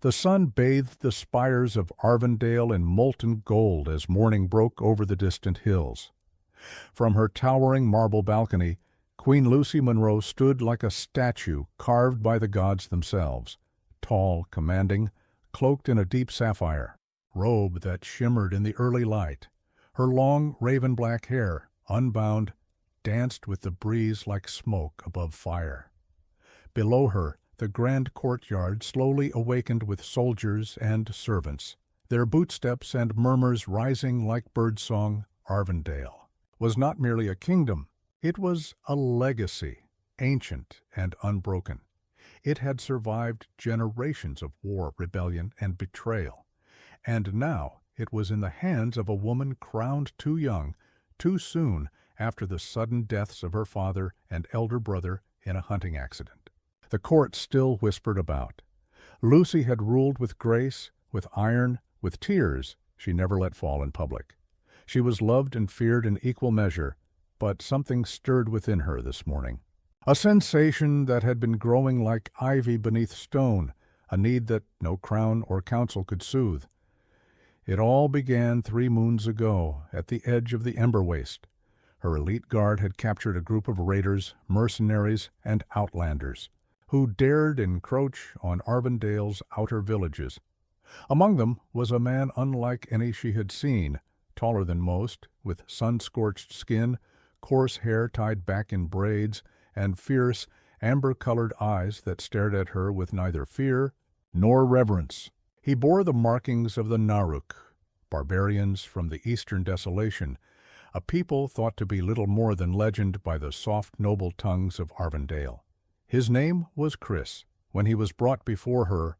The sun bathed the spires of Arvindale in molten gold as morning broke over the distant hills. From her towering marble balcony, Queen Lucy Monroe stood like a statue carved by the gods themselves, tall, commanding, cloaked in a deep sapphire robe that shimmered in the early light. Her long raven-black hair, unbound, danced with the breeze like smoke above fire. Below her, the grand courtyard slowly awakened with soldiers and servants, their bootsteps and murmurs rising like birdsong. Arvindale was not merely a kingdom, it was a legacy, ancient and unbroken. It had survived generations of war, rebellion, and betrayal, and now it was in the hands of a woman crowned too young, too soon after the sudden deaths of her father and elder brother in a hunting accident. The court still whispered about. Lucy had ruled with grace, with iron, with tears she never let fall in public. She was loved and feared in equal measure, but something stirred within her this morning. A sensation that had been growing like ivy beneath stone, a need that no crown or council could soothe. It all began 3 moons ago, at the edge of the Ember Waste. Her elite guard had captured a group of raiders, mercenaries, and outlanders, who dared encroach on Arvindale's outer villages. Among them was a man unlike any she had seen, taller than most, with sun-scorched skin, coarse hair tied back in braids, and fierce, amber-colored eyes that stared at her with neither fear nor reverence. He bore the markings of the Naruk, barbarians from the eastern desolation, a people thought to be little more than legend by the soft, noble tongues of Arvindale. His name was Chris. When he was brought before her,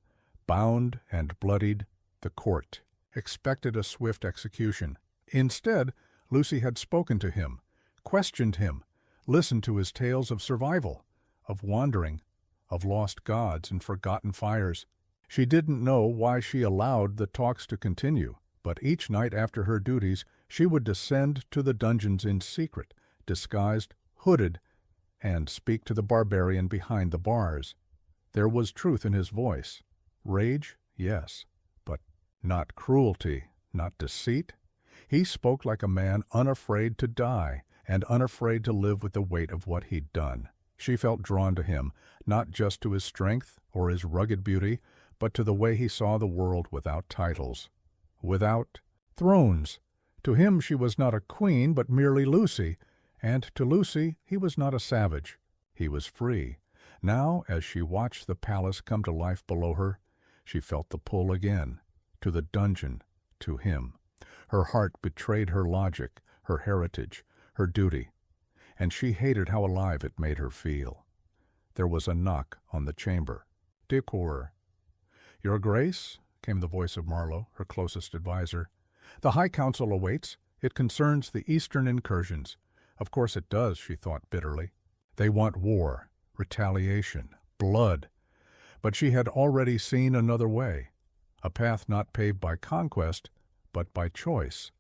bound and bloodied, the court expected a swift execution. Instead, Lucy had spoken to him, questioned him, listened to his tales of survival, of wandering, of lost gods and forgotten fires. She didn't know why she allowed the talks to continue, but each night after her duties she would descend to the dungeons in secret, disguised, hooded, and speak to the barbarian behind the bars. There was truth in his voice. Rage, yes, but not cruelty, not deceit. He spoke like a man unafraid to die and unafraid to live with the weight of what he'd done. She felt drawn to him, not just to his strength or his rugged beauty, but to the way he saw the world without titles, without thrones. To him she was not a queen, but merely Lucy, and to Lucy he was not a savage. He was free. Now, as she watched the palace come to life below her, she felt the pull again, to the dungeon, to him. Her heart betrayed her logic, her heritage, her duty, and she hated how alive it made her feel. There was a knock on the chamber. Decour. "Your Grace," came the voice of Marlowe, her closest adviser. "The High Council awaits. It concerns the eastern incursions." Of course it does, she thought bitterly. They want war, retaliation, blood. But she had already seen another way, a path not paved by conquest, but by choice.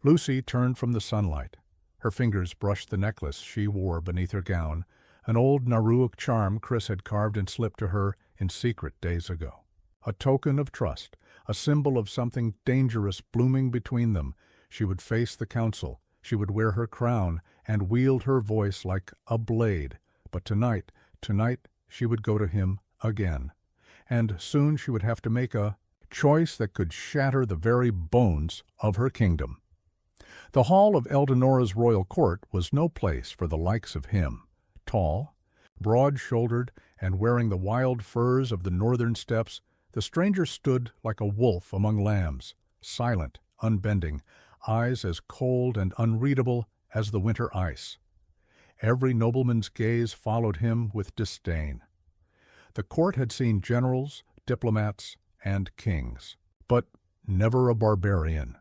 Lucy turned from the sunlight. Her fingers brushed the necklace she wore beneath her gown, an old Naruk charm Chris had carved and slipped to her in secret days ago. A token of trust, a symbol of something dangerous blooming between them. She would face the council. She would wear her crown and wield her voice like a blade. But tonight she would go to him again. And soon she would have to make a choice that could shatter the very bones of her kingdom. The hall of Eldenora's royal court was no place for the likes of him. Tall, broad-shouldered, and wearing the wild furs of the northern steppes, the stranger stood like a wolf among lambs, silent, unbending, eyes as cold and unreadable as the winter ice. Every nobleman's gaze followed him with disdain. The court had seen generals, diplomats, and kings, but never a barbarian.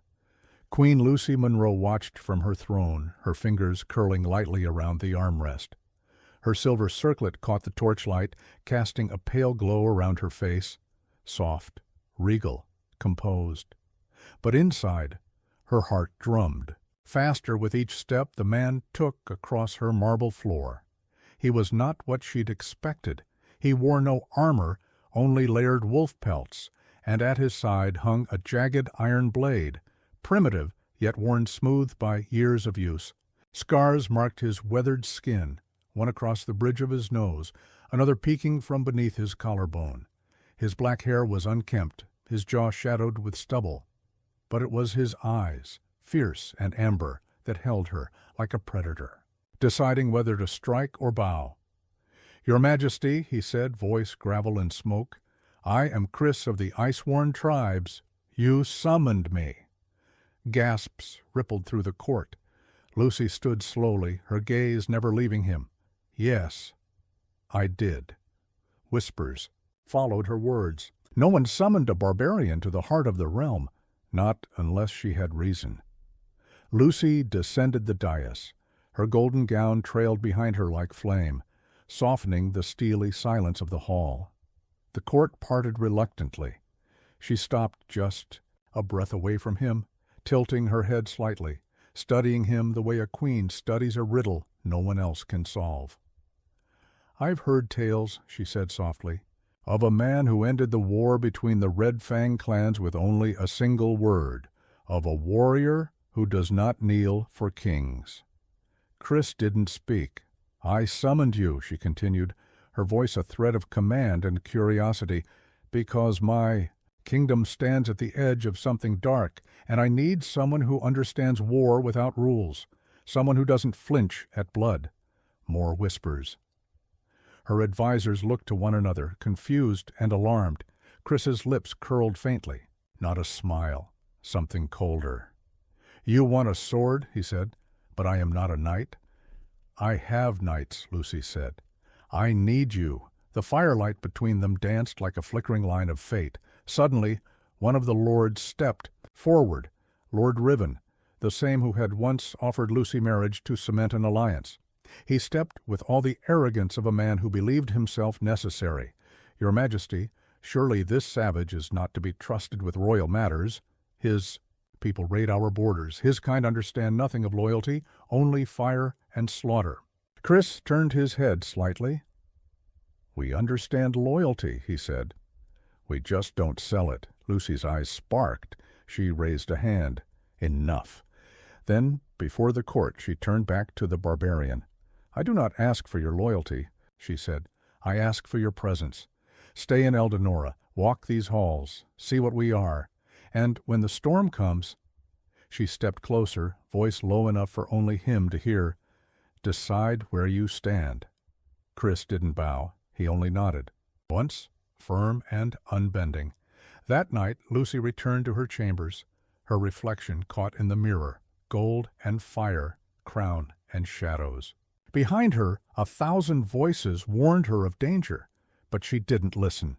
Queen Lucy Monroe watched from her throne, her fingers curling lightly around the armrest. Her silver circlet caught the torchlight, casting a pale glow around her face, soft, regal, composed. But inside, her heart drummed. Faster with each step the man took across her marble floor. He was not what she'd expected. He wore no armor, only layered wolf pelts, and at his side hung a jagged iron blade, primitive yet worn smooth by years of use. Scars marked his weathered skin, one across the bridge of his nose, another peeking from beneath his collarbone. His black hair was unkempt, his jaw shadowed with stubble. But it was his eyes, fierce and amber, that held her like a predator, deciding whether to strike or bow. "Your Majesty," he said, voice gravel and smoke, "I am Chris of the ice-worn tribes. You summoned me." Gasps rippled through the court. Lucy stood slowly, her gaze never leaving him. "Yes, I did." Whispers followed her words. No one summoned a barbarian to the heart of the realm, not unless she had reason. Lucy descended the dais. Her golden gown trailed behind her like flame, softening the steely silence of the hall. The court parted reluctantly. She stopped just a breath away from him, tilting her head slightly, studying him the way a queen studies a riddle no one else can solve. "I've heard tales," she said softly, "of a man who ended the war between the Red Fang clans with only a single word, of a warrior who does not kneel for kings." Chris didn't speak. "I summoned you," she continued, her voice a thread of command and curiosity, "because my kingdom stands at the edge of something dark, and I need someone who understands war without rules, someone who doesn't flinch at blood." More whispers. Her advisers looked to one another, confused and alarmed. Chris's lips curled faintly. Not a smile, something colder. "You want a sword," he said, "but I am not a knight." "I have knights," Lucy said. "I need you." The firelight between them danced like a flickering line of fate. Suddenly, one of the lords stepped forward, Lord Riven, the same who had once offered Lucy marriage to cement an alliance. He stepped with all the arrogance of a man who believed himself necessary. "Your Majesty, surely this savage is not to be trusted with royal matters. His people raid our borders. His kind understand nothing of loyalty, only fire and slaughter." Chris turned his head slightly. "We understand loyalty," he said. "We just don't sell it." Lucy's eyes sparked. She raised a hand. "Enough." Then, before the court, she turned back to the barbarian. "I do not ask for your loyalty," she said. "I ask for your presence. Stay in Eldenora, walk these halls, see what we are, and when the storm comes—" She stepped closer, voice low enough for only him to hear, "decide where you stand." Chris didn't bow. He only nodded. Once, firm and unbending. That night, Lucy returned to her chambers, her reflection caught in the mirror, gold and fire, crown and shadows. Behind her, 1,000 voices warned her of danger, but she didn't listen.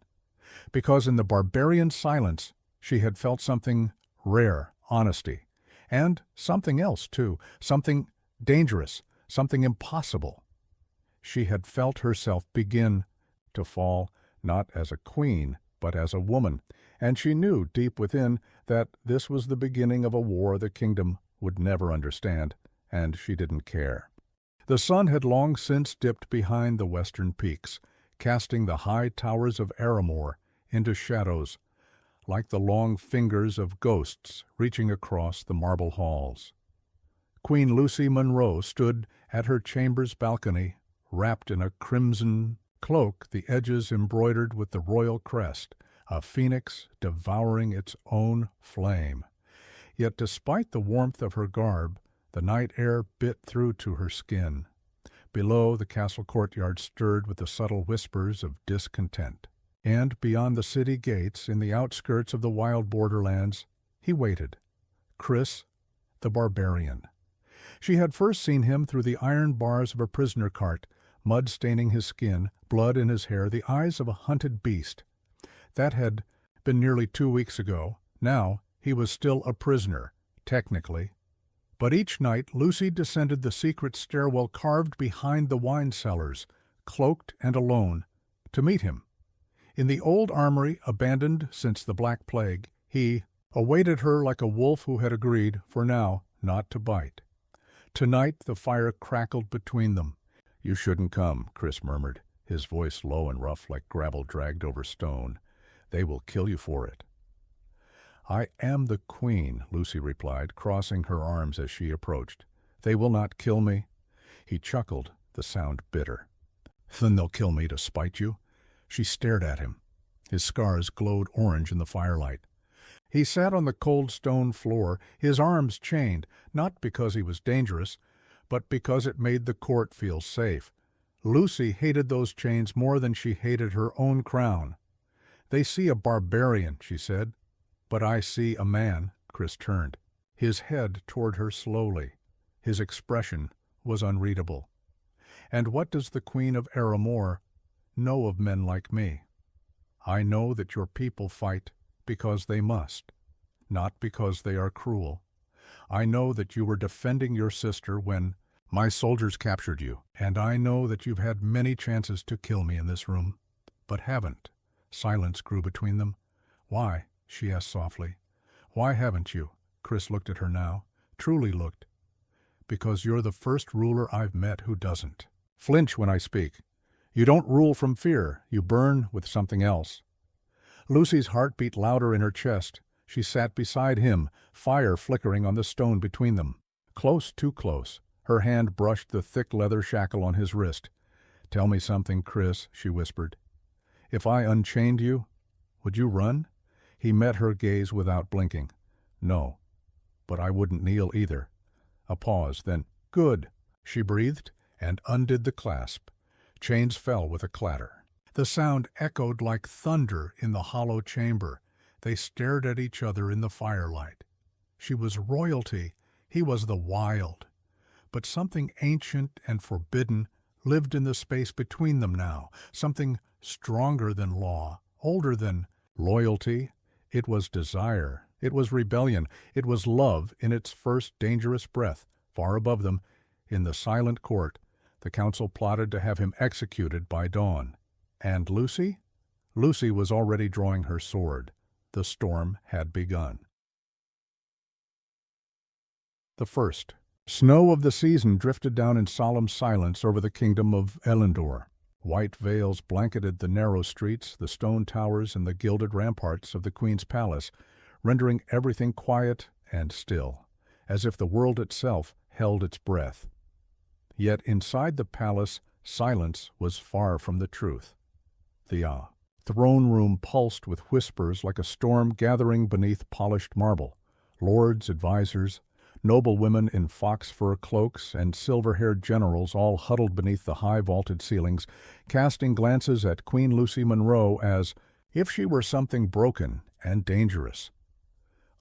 Because in the barbarian silence, she had felt something rare, honesty. And something else, too, something dangerous, something impossible. She had felt herself begin to fall, not as a queen, but as a woman, and she knew deep within that this was the beginning of a war the kingdom would never understand, and she didn't care. The sun had long since dipped behind the western peaks, casting the high towers of Aramor into shadows, like the long fingers of ghosts reaching across the marble halls. Queen Lucy Monroe stood at her chamber's balcony, wrapped in a crimson cloak, the edges embroidered with the royal crest, a phoenix devouring its own flame. Yet despite the warmth of her garb, the night air bit through to her skin. Below, the castle courtyard stirred with the subtle whispers of discontent. And beyond the city gates, in the outskirts of the wild borderlands, he waited. Chris, the barbarian. She had first seen him through the iron bars of a prisoner cart, mud staining his skin, blood in his hair, the eyes of a hunted beast. That had been nearly 2 weeks ago. Now he was still a prisoner, technically. But each night Lucy descended the secret stairwell carved behind the wine cellars, cloaked and alone, to meet him. In the old armory, abandoned since the Black Plague, he awaited her like a wolf who had agreed, for now, not to bite. Tonight the fire crackled between them. "You shouldn't come," Chris murmured, his voice low and rough like gravel dragged over stone. "They will kill you for it." "I am the queen," Lucy replied, crossing her arms as she approached. "They will not kill me." He chuckled, the sound bitter. "Then they'll kill me to spite you?" She stared at him. His scars glowed orange in the firelight. He sat on the cold stone floor, his arms chained, not because he was dangerous, but because it made the court feel safe. Lucy hated those chains more than she hated her own crown. "They see a barbarian," she said. "But I see a man." Chris turned, his head toward her slowly. His expression was unreadable. "And what does the Queen of Aramor know of men like me? I know that your people fight because they must, not because they are cruel. I know that you were defending your sister when my soldiers captured you, and I know that you've had many chances to kill me in this room, but haven't." Silence grew between them. "Why?" she asked softly. "Why haven't you?" Chris looked at her now, truly looked. "Because you're the first ruler I've met who doesn't. Flinch when I speak. You don't rule from fear, you burn with something else." Lucy's heart beat louder in her chest. She sat beside him, fire flickering on the stone between them. Close, too close. Her hand brushed the thick leather shackle on his wrist. "Tell me something, Chris," she whispered. "If I unchained you, would you run?" He met her gaze without blinking. "No, but I wouldn't kneel either." A pause, then, "Good," she breathed, and undid the clasp. Chains fell with a clatter. The sound echoed like thunder in the hollow chamber. They stared at each other in the firelight. She was royalty, he was the wild. But something ancient and forbidden lived in the space between them now, something stronger than law, older than loyalty. It was desire, it was rebellion, it was love in its first dangerous breath. Far above them, in the silent court, the council plotted to have him executed by dawn. And Lucy? Lucy was already drawing her sword. The storm had begun. The first. Snow of the season drifted down in solemn silence over the kingdom of Elendor. White veils blanketed the narrow streets, the stone towers, and the gilded ramparts of the queen's palace, rendering everything quiet and still, as if the world itself held its breath. Yet inside the palace, silence was far from the truth. The throne room pulsed with whispers like a storm gathering beneath polished marble. Lords, advisors, noblewomen in fox-fur cloaks, and silver-haired generals all huddled beneath the high vaulted ceilings, casting glances at Queen Lucy Monroe as if she were something broken and dangerous.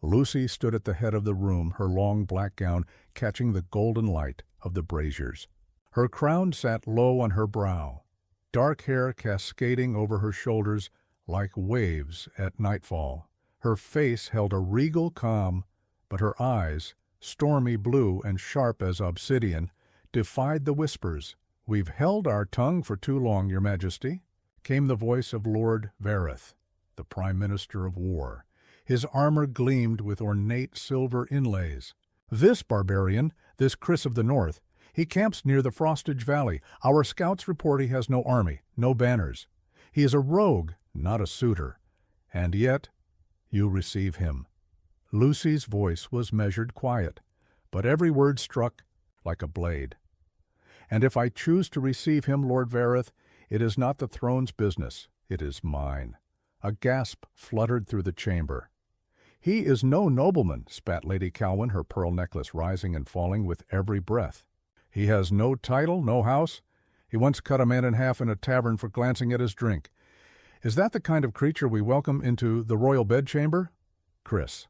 Lucy stood at the head of the room, her long black gown catching the golden light of the braziers. Her crown sat low on her brow, dark hair cascading over her shoulders like waves at nightfall. Her face held a regal calm, but her eyes, stormy blue and sharp as obsidian, defied the whispers. "We've held our tongue for too long, Your Majesty," came the voice of Lord Vareth, the Prime Minister of War. His armor gleamed with ornate silver inlays. "This barbarian, this Chris of the North, he camps near the Frostage Valley. Our scouts report he has no army, no banners. He is a rogue, not a suitor. And yet, you receive him." Lucy's voice was measured quiet, but every word struck like a blade. "And if I choose to receive him, Lord Vareth, it is not the throne's business, it is mine." A gasp fluttered through the chamber. "He is no nobleman," spat Lady Calwyn, her pearl necklace rising and falling with every breath. "He has no title, no house. He once cut a man in half in a tavern for glancing at his drink. Is that the kind of creature we welcome into the royal bedchamber?" Chris.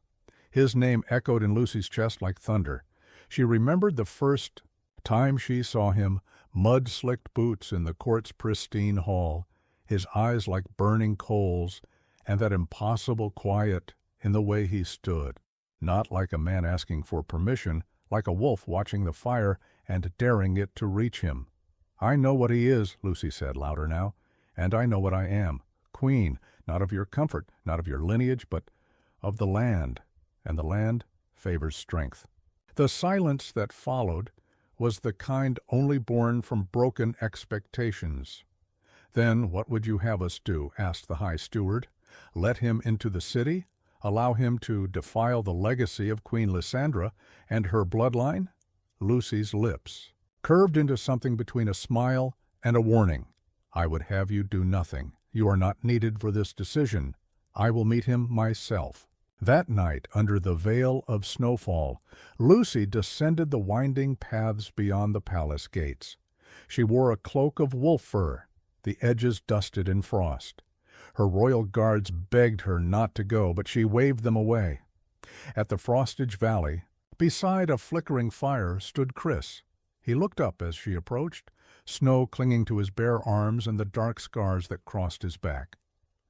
His name echoed in Lucy's chest like thunder. She remembered the first time she saw him, mud-slicked boots in the court's pristine hall, his eyes like burning coals, and that impossible quiet in the way he stood, not like a man asking for permission, like a wolf watching the fire and daring it to reach him. "I know what he is," Lucy said, louder now, "and I know what I am. Queen, not of your comfort, not of your lineage, but of the land, and the land favors strength." The silence that followed was the kind only born from broken expectations. "Then what would you have us do?" asked the High Steward. "Let him into the city? Allow him to defile the legacy of Queen Lysandra and her bloodline?" Lucy's lips curved into something between a smile and a warning. "I would have you do nothing. You are not needed for this decision. I will meet him myself." That night, under the veil of snowfall, Lucy descended the winding paths beyond the palace gates. She wore a cloak of wolf fur, the edges dusted in frost. Her royal guards begged her not to go, but she waved them away. At the Frostage Valley, beside a flickering fire, stood Chris. He looked up as she approached, snow clinging to his bare arms and the dark scars that crossed his back.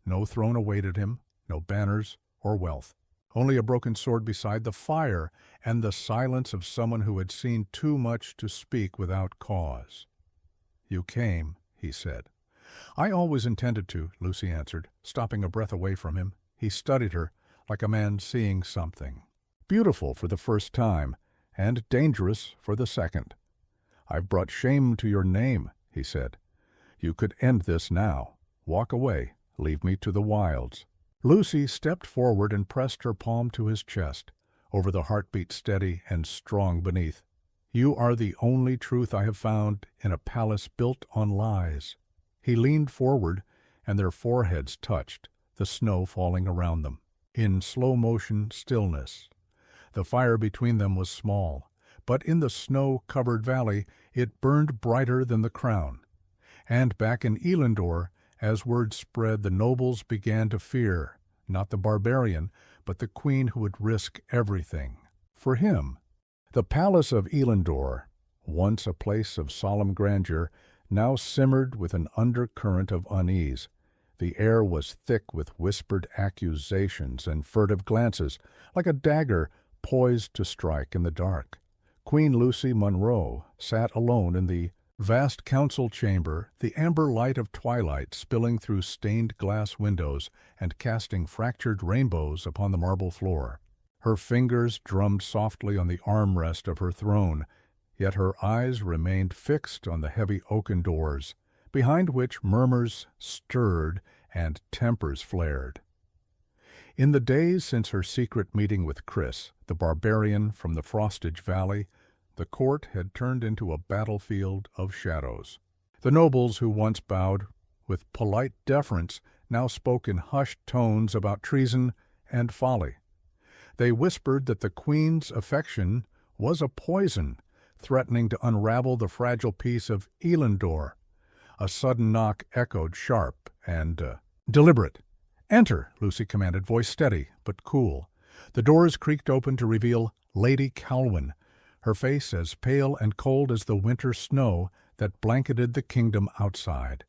No throne awaited him, no banners or wealth. Only a broken sword beside the fire and the silence of someone who had seen too much to speak without cause. "You came," he said. "I always intended to," Lucy answered, stopping a breath away from him. He studied her, like a man seeing something. "Beautiful for the first time, and dangerous for the second." "I've brought shame to your name," he said. "You could end this now. Walk away. Leave me to the wilds." Lucy stepped forward and pressed her palm to his chest, over the heartbeat steady and strong beneath. "You are the only truth I have found in a palace built on lies." He leaned forward, and their foreheads touched, the snow falling around them. In slow-motion stillness. The fire between them was small, but in the snow-covered valley it burned brighter than the crown. And back in Elendor, as word spread, the nobles began to fear, not the barbarian, but the queen who would risk everything for him. The palace of Elendor, once a place of solemn grandeur, now simmered with an undercurrent of unease. The air was thick with whispered accusations and furtive glances, like a dagger poised to strike in the dark. Queen Lucy Monroe sat alone in the vast council chamber, the amber light of twilight spilling through stained glass windows and casting fractured rainbows upon the marble floor. Her fingers drummed softly on the armrest of her throne, yet her eyes remained fixed on the heavy oaken doors, behind which murmurs stirred and tempers flared. In the days since her secret meeting with Chris, the barbarian from the Frostage Valley, the court had turned into a battlefield of shadows. The nobles who once bowed with polite deference now spoke in hushed tones about treason and folly. They whispered that the queen's affection was a poison, threatening to unravel the fragile peace of Elendor. A sudden knock echoed sharp and deliberate. "Enter," Lucy commanded, voice steady but cool. The doors creaked open to reveal Lady Calwyn, her face as pale and cold as the winter snow that blanketed the kingdom outside.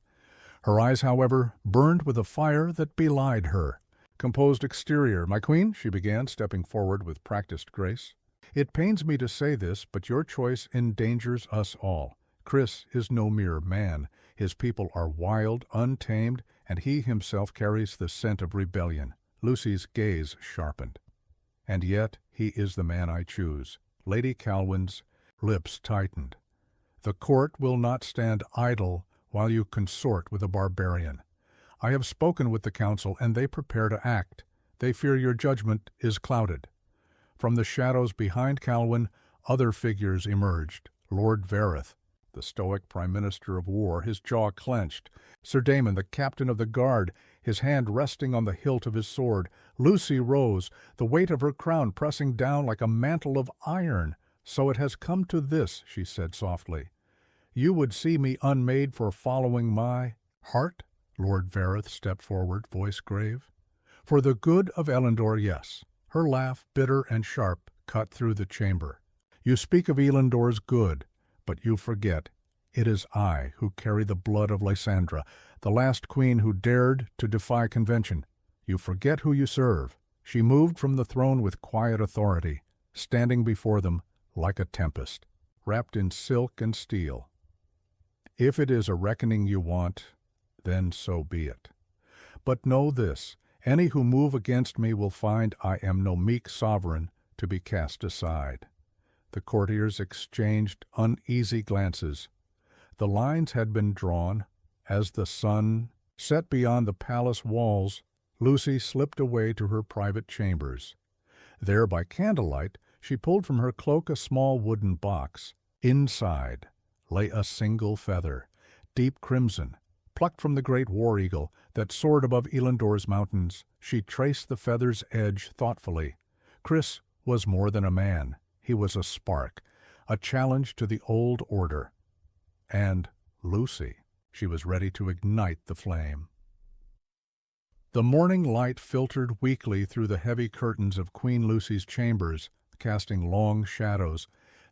Her eyes, however, burned with a fire that belied her. "Composed exterior, my queen," she began, stepping forward with practiced grace. "It pains me to say this, but your choice endangers us all. Chris is no mere man. His people are wild, untamed, and he himself carries the scent of rebellion." Lucy's gaze sharpened. "And yet he is the man I choose." Lady Calwyn's lips tightened. "The court will not stand idle while you consort with a barbarian. I have spoken with the council, and they prepare to act. They fear your judgment is clouded." From the shadows behind Calwyn, other figures emerged. Lord Vareth, the stoic Prime Minister of War, his jaw clenched. Sir Damon, the captain of the guard, his hand resting on the hilt of his sword. Lucy rose, the weight of her crown pressing down like a mantle of iron. "So it has come to this," she said softly. "You would see me unmade for following my heart?" Lord Vareth stepped forward, voice grave. "For the good of Elendor, yes." Her laugh, bitter and sharp, cut through the chamber. "You speak of Elendor's good, but you forget. It is I who carry the blood of Lysandra, the last queen who dared to defy convention. You forget who you serve." She moved from the throne with quiet authority, standing before them like a tempest, wrapped in silk and steel. "If it is a reckoning you want, then so be it. But know this, any who move against me will find I am no meek sovereign to be cast aside." The courtiers exchanged uneasy glances. The lines had been drawn, As the sun set beyond the palace walls, Lucy slipped away to her private chambers. There, by candlelight, she pulled from her cloak a small wooden box. Inside lay a single feather, deep crimson, plucked from the great war eagle that soared above Elendor's mountains. She traced the feather's edge thoughtfully. Chris was more than a man. He was a spark, a challenge to the old order. And Lucy, she was ready to ignite the flame. The morning light filtered weakly through the heavy curtains of Queen Lucy's chambers, casting long shadows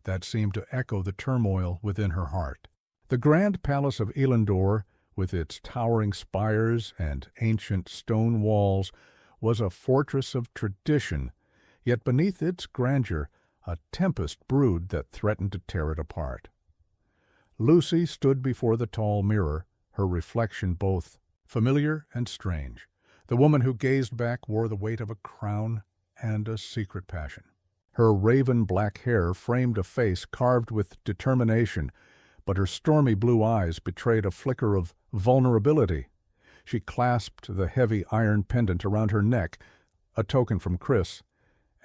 that seemed to echo the turmoil within her heart. The grand palace of Elendor, with its towering spires and ancient stone walls, was a fortress of tradition, yet beneath its grandeur a tempest brewed that threatened to tear it apart. Lucy stood before the tall mirror, her reflection both familiar and strange. The woman who gazed back wore the weight of a crown and a secret passion. Her raven-black hair framed a face carved with determination, but her stormy blue eyes betrayed a flicker of vulnerability. She clasped the heavy iron pendant around her neck, a token from Chris,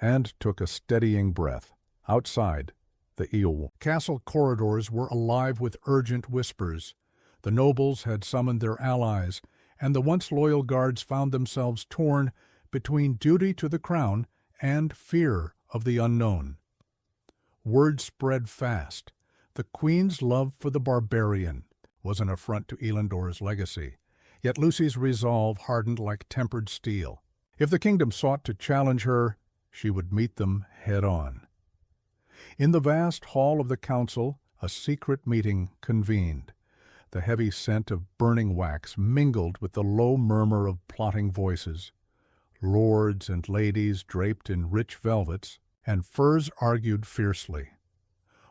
and took a steadying breath. Outside, the Eel castle corridors were alive with urgent whispers. The nobles had summoned their allies, and the once loyal guards found themselves torn between duty to the crown and fear of the unknown. Word spread fast. The Queen's love for the barbarian was an affront to Elendor's legacy, yet Lucy's resolve hardened like tempered steel. If the kingdom sought to challenge her, she would meet them head-on. In the vast hall of the council, a secret meeting convened. The heavy scent of burning wax mingled with the low murmur of plotting voices. Lords and ladies draped in rich velvets and furs argued fiercely.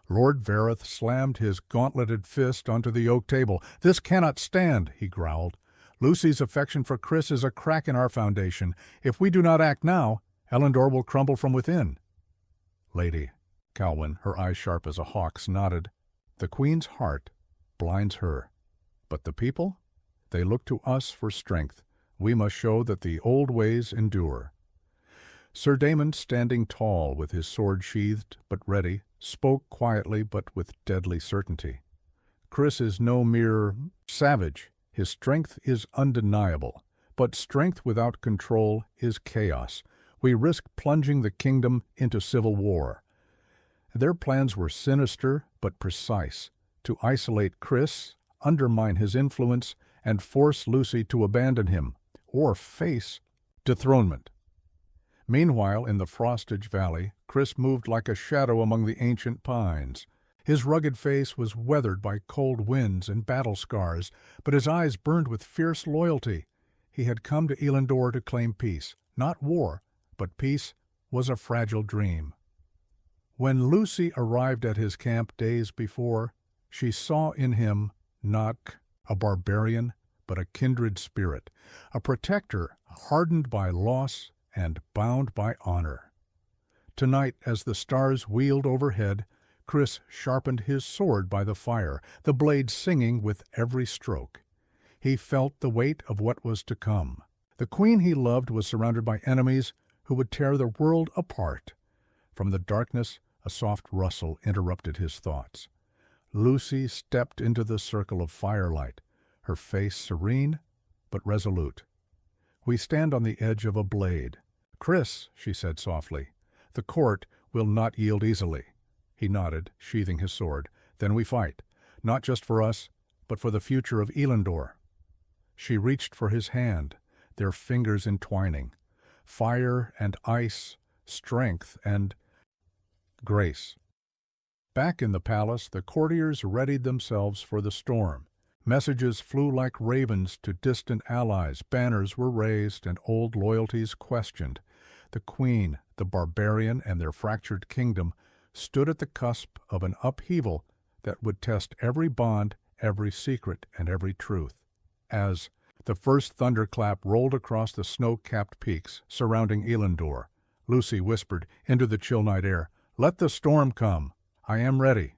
Lord Vareth slammed his gauntleted fist onto the oak table. "This cannot stand," he growled. "Lucy's affection for Chris is a crack in our foundation. If we do not act now, Elendor will crumble from within." Lady Calwyn, her eyes sharp as a hawk's, nodded. "The Queen's heart blinds her. But the people? They look to us for strength. We must show that the old ways endure." Sir Damon, standing tall with his sword sheathed but ready, spoke quietly but with deadly certainty. "Chris is no mere savage. His strength is undeniable. But strength without control is chaos. We risk plunging the kingdom into civil war." Their plans were sinister but precise: to isolate Chris, undermine his influence, and force Lucy to abandon him, or face dethronement. Meanwhile, in the Frostage Valley, Chris moved like a shadow among the ancient pines. His rugged face was weathered by cold winds and battle scars, but his eyes burned with fierce loyalty. He had come to Elendor to claim peace, not war, but peace was a fragile dream. When Lucy arrived at his camp days before, she saw in him not a barbarian, but a kindred spirit, a protector hardened by loss and bound by honor. Tonight, as the stars wheeled overhead, Chris sharpened his sword by the fire, the blade singing with every stroke. He felt the weight of what was to come. The Queen he loved was surrounded by enemies who would tear the world apart. From the darkness, a soft rustle interrupted his thoughts. Lucy stepped into the circle of firelight, her face serene but resolute. "We stand on the edge of a blade. Chris," she said softly, "the court will not yield easily." He nodded, sheathing his sword. "Then we fight, not just for us, but for the future of Elendor." She reached for his hand, their fingers entwining. Fire and ice, strength and grace. Back in the palace, the courtiers readied themselves for the storm. Messages flew like ravens to distant allies, banners were raised, and old loyalties questioned. The Queen, the barbarian, and their fractured kingdom stood at the cusp of an upheaval that would test every bond, every secret, and every truth. As the first thunderclap rolled across the snow-capped peaks surrounding Elendor, Lucy whispered into the chill night air, "Let the storm come. I am ready."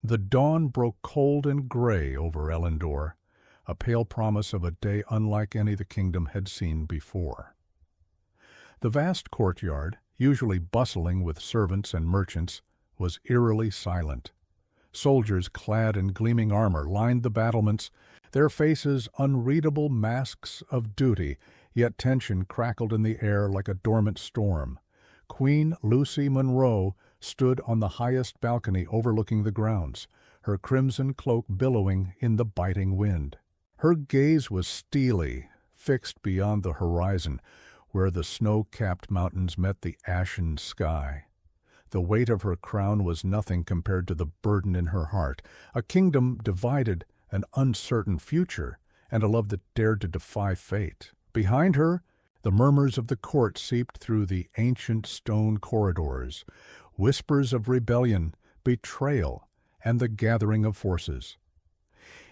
The dawn broke cold and gray over Elendor, a pale promise of a day unlike any the kingdom had seen before. The vast courtyard, usually bustling with servants and merchants, was eerily silent. Soldiers clad in gleaming armor lined the battlements, their faces unreadable masks of duty, yet tension crackled in the air like a dormant storm. Queen Lucy Monroe stood on the highest balcony overlooking the grounds, her crimson cloak billowing in the biting wind. Her gaze was steely, fixed beyond the horizon, where the snow-capped mountains met the ashen sky. The weight of her crown was nothing compared to the burden in her heart, a kingdom divided, an uncertain future, and a love that dared to defy fate. Behind her, the murmurs of the court seeped through the ancient stone corridors, whispers of rebellion, betrayal, and the gathering of forces.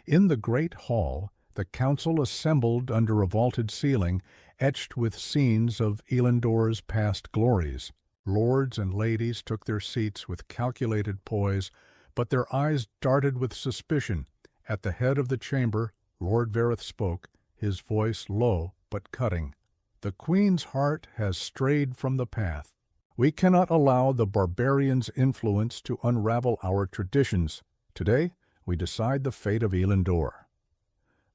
In the great hall, the council assembled under a vaulted ceiling, etched with scenes of Elendor's past glories. Lords and ladies took their seats with calculated poise, but their eyes darted with suspicion. At the head of the chamber, Lord Vareth spoke, his voice low but cutting. "The Queen's heart has strayed from the path. We cannot allow the barbarian's influence to unravel our traditions. Today, we decide the fate of Elendor."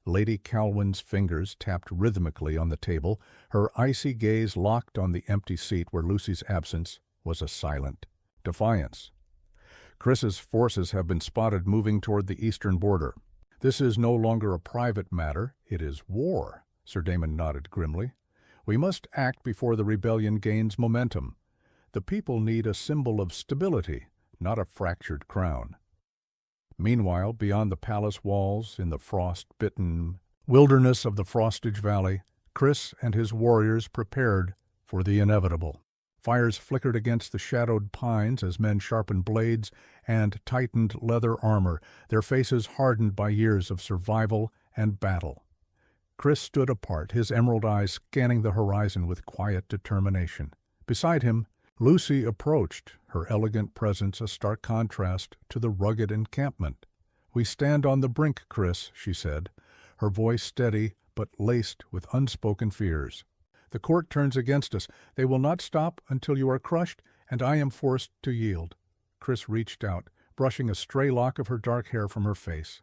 Lady Calwyn's fingers tapped rhythmically on the table, her icy gaze locked on the empty seat where Lucy's absence was a silent defiance. "Chris's forces have been spotted moving toward the eastern border. This is no longer a private matter, it is war," Sir Damon nodded grimly. "We must act before the rebellion gains momentum. The people need a symbol of stability, not a fractured crown." Meanwhile, beyond the palace walls, in the frost-bitten wilderness of the Frostage Valley, Chris and his warriors prepared for the inevitable. Fires flickered against the shadowed pines as men sharpened blades and tightened leather armor, their faces hardened by years of survival and battle. Chris stood apart, his emerald eyes scanning the horizon with quiet determination. Beside him, Lucy approached, her elegant presence a stark contrast to the rugged encampment. "We stand on the brink, Chris," she said, her voice steady but laced with unspoken fears. "The court turns against us. They will not stop until you are crushed, and I am forced to yield." Chris reached out, brushing a stray lock of her dark hair from her face.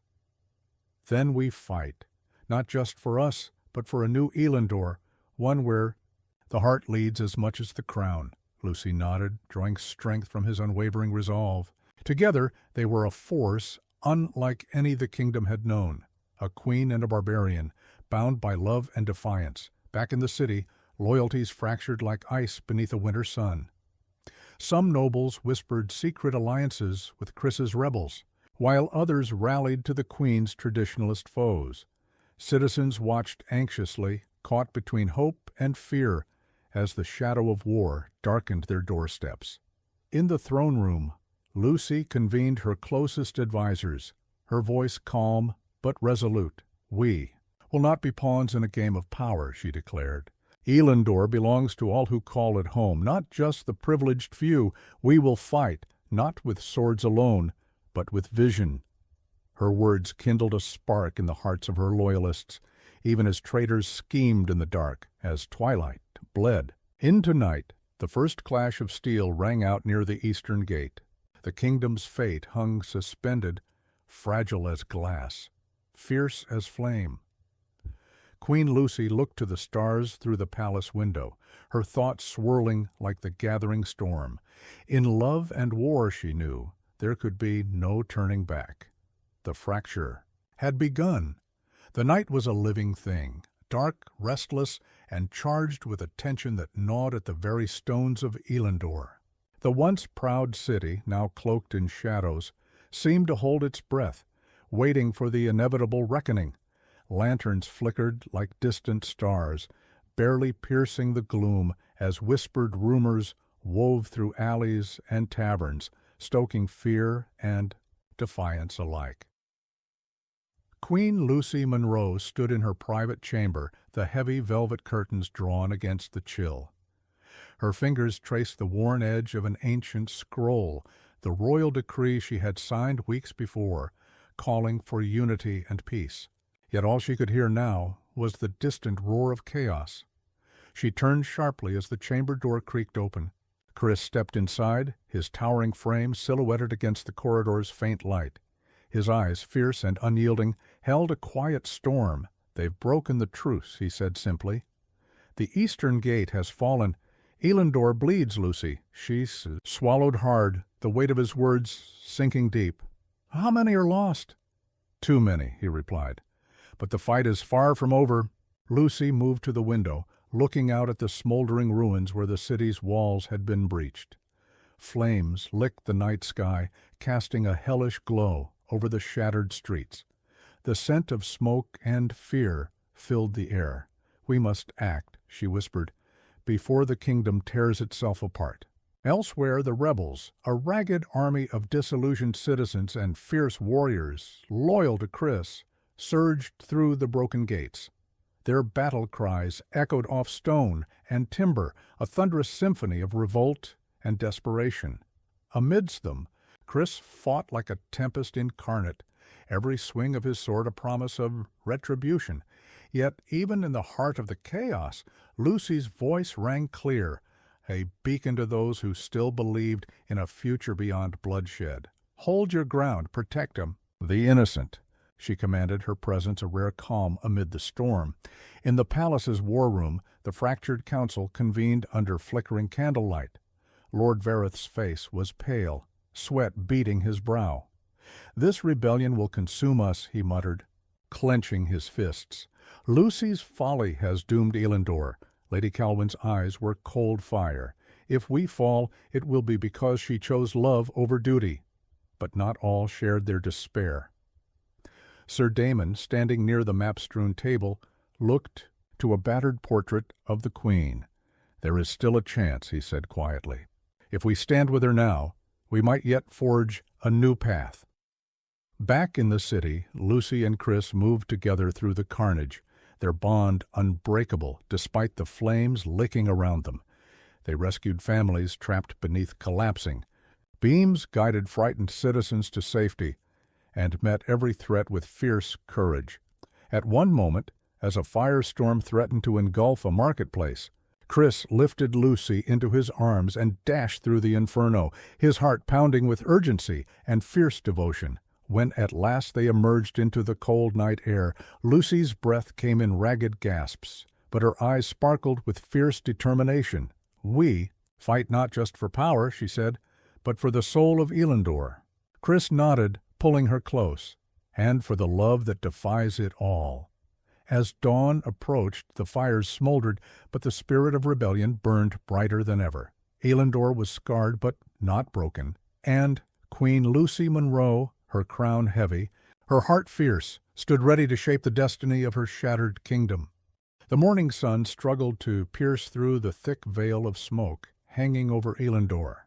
"Then we fight, not just for us, but for a new Elendor, one where the heart leads as much as the crown." Lucy nodded, drawing strength from his unwavering resolve. Together, they were a force unlike any the kingdom had known, a queen and a barbarian, bound by love and defiance. Back in the city, loyalties fractured like ice beneath a winter sun. Some nobles whispered secret alliances with Chris's rebels, while others rallied to the queen's traditionalist foes. Citizens watched anxiously, caught between hope and fear, as the shadow of war darkened their doorsteps. In the throne room, Lucy convened her closest advisers, her voice calm but resolute. "We will not be pawns in a game of power," she declared. "Elendor belongs to all who call it home, not just the privileged few. We will fight, not with swords alone, but with vision." Her words kindled a spark in the hearts of her loyalists, even as traitors schemed in the dark, as twilight bled into night. The first clash of steel rang out near the eastern gate. The kingdom's fate hung suspended, fragile as glass, fierce as flame. Queen Lucy looked to the stars through the palace window, her thoughts swirling like the gathering storm. In love and war, she knew, there could be no turning back. The fracture had begun. The night was a living thing, dark, restless, and charged with a tension that gnawed at the very stones of Elendor. The once proud city, now cloaked in shadows, seemed to hold its breath, waiting for the inevitable reckoning. Lanterns flickered like distant stars, barely piercing the gloom as whispered rumors wove through alleys and taverns, stoking fear and defiance alike. Queen Lucy Monroe stood in her private chamber, the heavy velvet curtains drawn against the chill. Her fingers traced the worn edge of an ancient scroll, the royal decree she had signed weeks before, calling for unity and peace. Yet all she could hear now was the distant roar of chaos. She turned sharply as the chamber door creaked open. Chris stepped inside, his towering frame silhouetted against the corridor's faint light. His eyes, fierce and unyielding, held a quiet storm. "They've broken the truce," he said simply. "The eastern gate has fallen. Elendor bleeds, Lucy." She swallowed hard, the weight of his words sinking deep. "How many are lost?" "Too many," he replied. "But the fight is far from over." Lucy moved to the window, looking out at the smoldering ruins where the city's walls had been breached. Flames licked the night sky, casting a hellish glow over the shattered streets. The scent of smoke and fear filled the air. "We must act," she whispered, "before the kingdom tears itself apart." Elsewhere, the rebels, a ragged army of disillusioned citizens and fierce warriors, loyal to Chris, surged through the broken gates. Their battle cries echoed off stone and timber, a thunderous symphony of revolt and desperation. Amidst them, Chris fought like a tempest incarnate, every swing of his sword a promise of retribution. Yet even in the heart of the chaos, Lucy's voice rang clear, a beacon to those who still believed in a future beyond bloodshed. "Hold your ground, protect him, the innocent," she commanded, her presence a rare calm amid the storm. In the palace's war room, the fractured council convened under flickering candlelight. Lord Vareth's face was pale, sweat beading his brow. "This rebellion will consume us," he muttered, clenching his fists. "Lucy's folly has doomed Elendor." Lady Calwyn's eyes were cold fire. "If we fall, it will be because she chose love over duty." But not all shared their despair. Sir Damon, standing near the map-strewn table, looked to a battered portrait of the Queen. "There is still a chance," he said quietly. "If we stand with her now, we might yet forge a new path." Back in the city, Lucy and Chris moved together through the carnage, their bond unbreakable despite the flames licking around them. They rescued families trapped beneath collapsing. Beams guided frightened citizens to safety, and met every threat with fierce courage. At one moment, as a firestorm threatened to engulf a marketplace, Chris lifted Lucy into his arms and dashed through the inferno, his heart pounding with urgency and fierce devotion. When at last they emerged into the cold night air, Lucy's breath came in ragged gasps, but her eyes sparkled with fierce determination. "We fight not just for power," she said, "but for the soul of Elendor." Chris nodded, pulling her close, "and for the love that defies it all." As dawn approached, the fires smoldered, but the spirit of rebellion burned brighter than ever. Elendor was scarred but not broken, and Queen Lucy Monroe, her crown heavy, her heart fierce, stood ready to shape the destiny of her shattered kingdom. The morning sun struggled to pierce through the thick veil of smoke hanging over Elendor.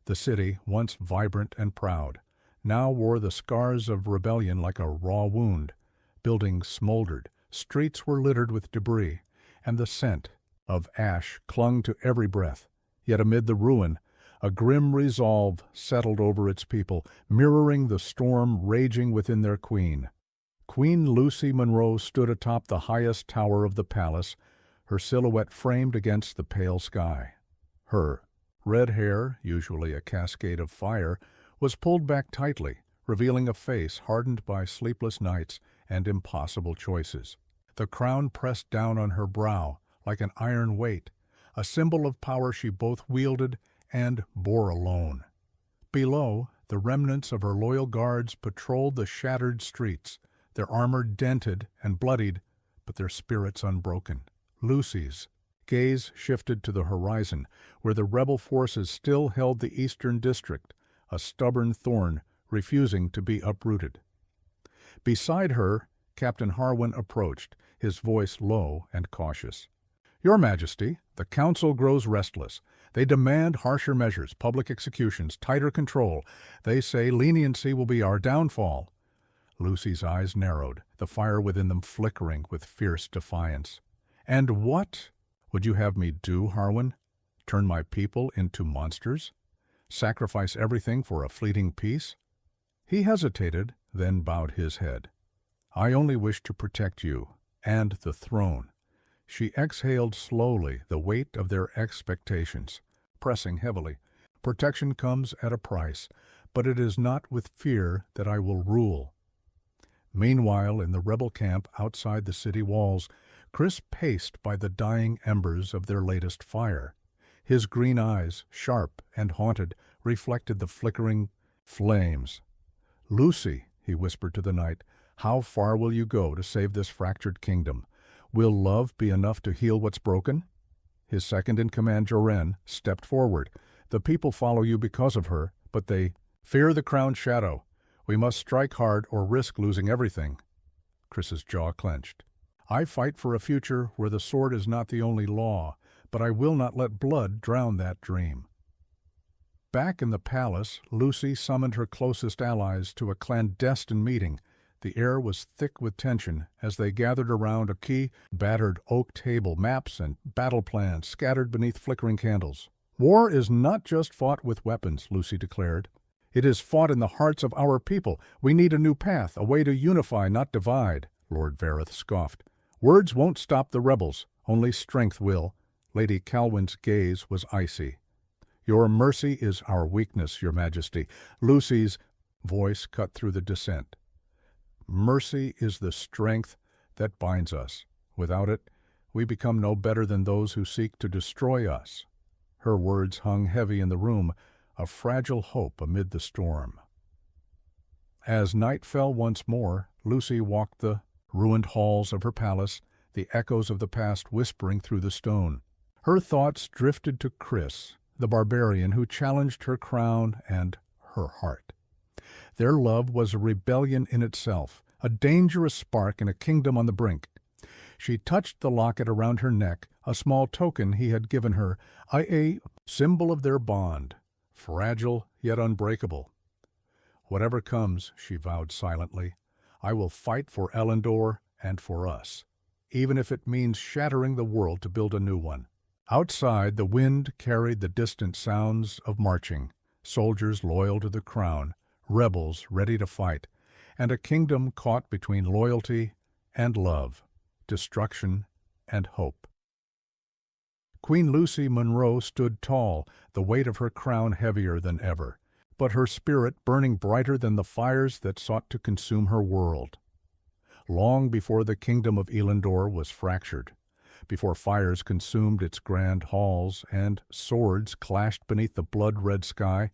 The city, once vibrant and proud, now wore the scars of rebellion like a raw wound. Buildings smoldered, streets were littered with debris, and the scent of ash clung to every breath. Yet amid the ruin, a grim resolve settled over its people, mirroring the storm raging within their queen. Queen Lucy Monroe stood atop the highest tower of the palace, her silhouette framed against the pale sky. Her red hair, usually a cascade of fire, was pulled back tightly, revealing a face hardened by sleepless nights and impossible choices. The crown pressed down on her brow like an iron weight, a symbol of power she both wielded and bore alone. Below, the remnants of her loyal guards patrolled the shattered streets, their armor dented and bloodied, but their spirits unbroken. Lucy's gaze shifted to the horizon, where the rebel forces still held the eastern district, a stubborn thorn refusing to be uprooted. Beside her, Captain Harwin approached, his voice low and cautious. "Your Majesty, the Council grows restless. They demand harsher measures, public executions, tighter control. They say leniency will be our downfall." Lucy's eyes narrowed, the fire within them flickering with fierce defiance. "And what would you have me do, Harwin? Turn my people into monsters?" Sacrifice everything for a fleeting peace? He hesitated, then bowed his head. I only wish to protect you, and the throne. She exhaled slowly, the weight of their expectations, pressing heavily. Protection comes at a price, but it is not with fear that I will rule. Meanwhile, in the rebel camp outside the city walls, Chris paced by the dying embers of their latest fire. His green eyes, sharp and haunted, reflected the flickering flames. Lucy, he whispered to the night, how far will you go to save this fractured kingdom? Will love be enough to heal what's broken? His second-in-command, Joren, stepped forward. The people follow you because of her, but they fear the crowned shadow. We must strike hard or risk losing everything. Chris's jaw clenched. I fight for a future where the sword is not the only law, but I will not let blood drown that dream. Back in the palace, Lucy summoned her closest allies to a clandestine meeting. The air was thick with tension as they gathered around a key, battered oak table, maps and battle plans scattered beneath flickering candles. War is not just fought with weapons, Lucy declared. It is fought in the hearts of our people. We need a new path, a way to unify, not divide, Lord Vareth scoffed. Words won't stop the rebels, only strength will. Lady Calwyn's gaze was icy. Your mercy is our weakness, Your Majesty. Lucy's voice cut through the dissent. Mercy is the strength that binds us. Without it, we become no better than those who seek to destroy us. Her words hung heavy in the room, a fragile hope amid the storm. As night fell once more, Lucy walked the ruined halls of her palace, the echoes of the past whispering through the stone. Her thoughts drifted to Chris, the barbarian who challenged her crown and her heart. Their love was a rebellion in itself, a dangerous spark in a kingdom on the brink. She touched the locket around her neck, a small token he had given her, a symbol of their bond, fragile yet unbreakable. Whatever comes, she vowed silently, I will fight for Elendor and for us, even if it means shattering the world to build a new one. Outside, the wind carried the distant sounds of marching, soldiers loyal to the crown, rebels ready to fight, and a kingdom caught between loyalty and love, destruction and hope. Queen Lucy Monroe stood tall, the weight of her crown heavier than ever, but her spirit burning brighter than the fires that sought to consume her world. Long before the kingdom of Elendor was fractured, before fires consumed its grand halls and swords clashed beneath the blood-red sky,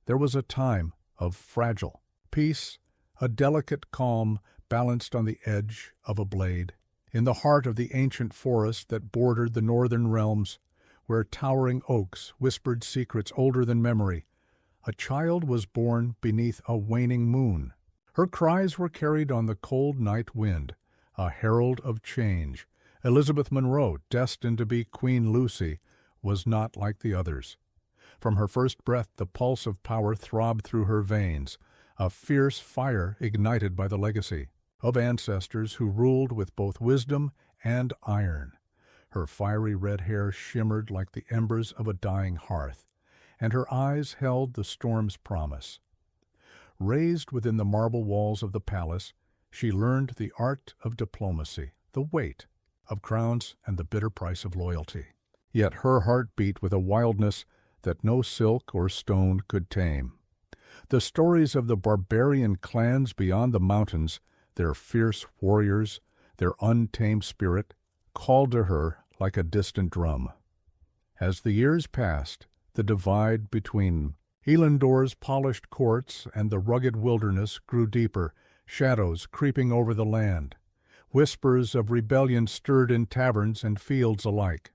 there was a time of fragile peace, a delicate calm balanced on the edge of a blade, in the heart of the ancient forest that bordered the northern realms, where towering oaks whispered secrets older than memory. A child was born beneath a waning moon. Her cries were carried on the cold night wind, a herald of change. Elizabeth Monroe, destined to be Queen Lucy, was not like the others. From her first breath, the pulse of power throbbed through her veins, a fierce fire ignited by the legacy of ancestors who ruled with both wisdom and iron. Her fiery red hair shimmered like the embers of a dying hearth, and her eyes held the storm's promise. Raised within the marble walls of the palace, she learned the art of diplomacy, the weight of crowns and the bitter price of loyalty. Yet her heart beat with a wildness that no silk or stone could tame. The stories of the barbarian clans beyond the mountains, their fierce warriors, their untamed spirit, called to her like a distant drum. As the years passed, the divide between Elendor's polished courts and the rugged wilderness grew deeper, shadows creeping over the land. Whispers of rebellion stirred in taverns and fields alike.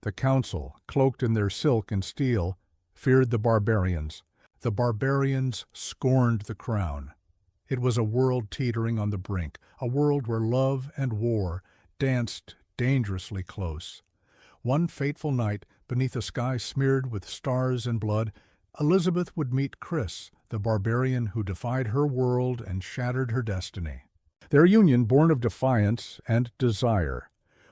The council, cloaked in their silk and steel, feared the barbarians. The barbarians scorned the crown. It was a world teetering on the brink, a world where love and war danced dangerously close. One fateful night, beneath a sky smeared with stars and blood, Elizabeth would meet Chris, the barbarian who defied her world and shattered her destiny. Their union, born of defiance and desire,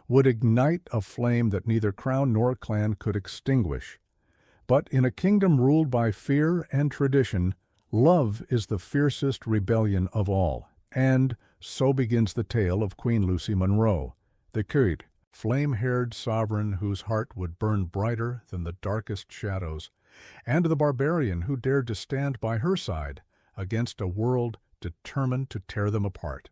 would ignite a flame that neither crown nor clan could extinguish. But in a kingdom ruled by fear and tradition, love is the fiercest rebellion of all. And so begins the tale of Queen Lucy Monroe, the Cyrd, flame-haired sovereign whose heart would burn brighter than the darkest shadows, and the barbarian who dared to stand by her side against a world determined to tear them apart.